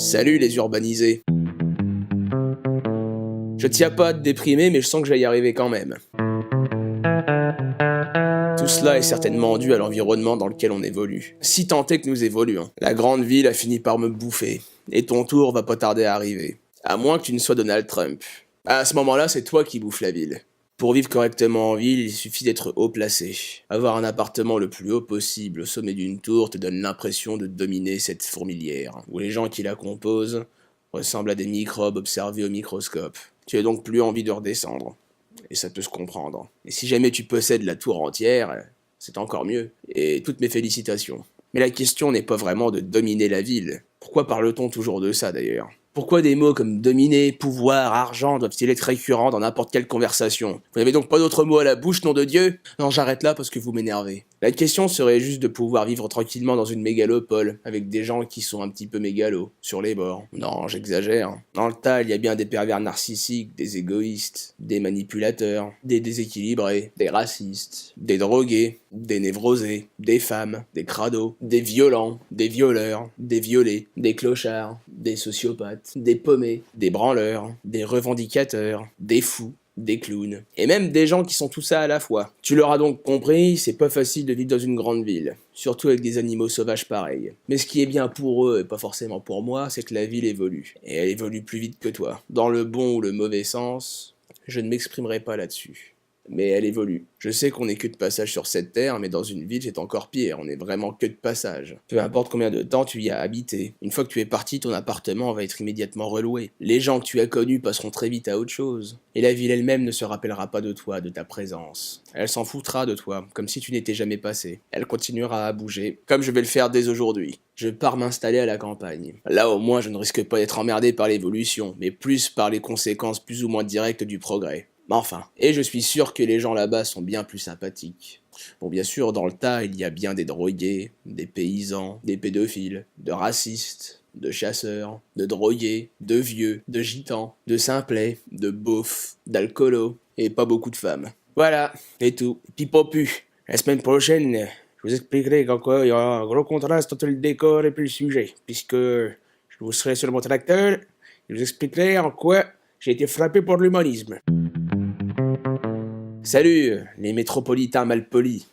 Salut les urbanisés. Je tiens pas à te déprimer, mais je sens que je vais y arriver quand même. Tout cela est certainement dû à l'environnement dans lequel on évolue. Si tant est que nous évoluons. La grande ville a fini par me bouffer, et ton tour va pas tarder à arriver. À moins que tu ne sois Donald Trump. À ce moment-là, c'est toi qui bouffes la ville. Pour vivre correctement en ville, il suffit d'être haut placé. Avoir un appartement le plus haut possible au sommet d'une tour te donne l'impression de dominer cette fourmilière, où les gens qui la composent ressemblent à des microbes observés au microscope. Tu as donc plus envie de redescendre. Et ça peut se comprendre. Et si jamais tu possèdes la tour entière, c'est encore mieux. Et toutes mes félicitations. Mais la question n'est pas vraiment de dominer la ville. Pourquoi parle-t-on toujours de ça d'ailleurs ? Pourquoi des mots comme dominer, pouvoir, argent doivent-ils être récurrents dans n'importe quelle conversation ? Vous n'avez donc pas d'autres mots à la bouche, nom de Dieu ? Non, j'arrête là parce que vous m'énervez. La question serait juste de pouvoir vivre tranquillement dans une mégalopole, avec des gens qui sont un petit peu mégalos, sur les bords. Non, j'exagère. Dans le tas, il y a bien des pervers narcissiques, des égoïstes, des manipulateurs, des déséquilibrés, des racistes, des drogués, des névrosés, des femmes, des crados, des violents, des violeurs, des violés, des clochards, des sociopathes, des paumés, des branleurs, des revendicateurs, des fous, des clowns, et même des gens qui sont tout ça à la fois. Tu l'auras donc compris, c'est pas facile de vivre dans une grande ville, surtout avec des animaux sauvages pareils. Mais ce qui est bien pour eux, et pas forcément pour moi, c'est que la ville évolue. Et elle évolue plus vite que toi. Dans le bon ou le mauvais sens, je ne m'exprimerai pas là-dessus. Mais elle évolue. Je sais qu'on est que de passage sur cette terre, mais dans une ville c'est encore pire, on est vraiment que de passage. Peu importe combien de temps tu y as habité. Une fois que tu es parti, ton appartement va être immédiatement reloué. Les gens que tu as connus passeront très vite à autre chose. Et la ville elle-même ne se rappellera pas de toi, de ta présence. Elle s'en foutra de toi, comme si tu n'étais jamais passé. Elle continuera à bouger, comme je vais le faire dès aujourd'hui. Je pars m'installer à la campagne. Là au moins je ne risque pas d'être emmerdé par l'évolution, mais plus par les conséquences plus ou moins directes du progrès. Enfin, et je suis sûr que les gens là-bas sont bien plus sympathiques. Bon, bien sûr, dans le tas, il y a bien des drogués, des paysans, des pédophiles, de racistes, de chasseurs, de drogués, de vieux, de gitans, de simplets, de beaufs, d'alcoolos, et pas beaucoup de femmes. Voilà, et tout. Pipopu. La semaine prochaine, je vous expliquerai qu'en quoi il y aura un gros contraste entre le décor et puis le sujet, puisque je vous serai sur mon tracteur, et je vous expliquerai en quoi j'ai été frappé pour l'humanisme. Salut, les métropolitains malpolis.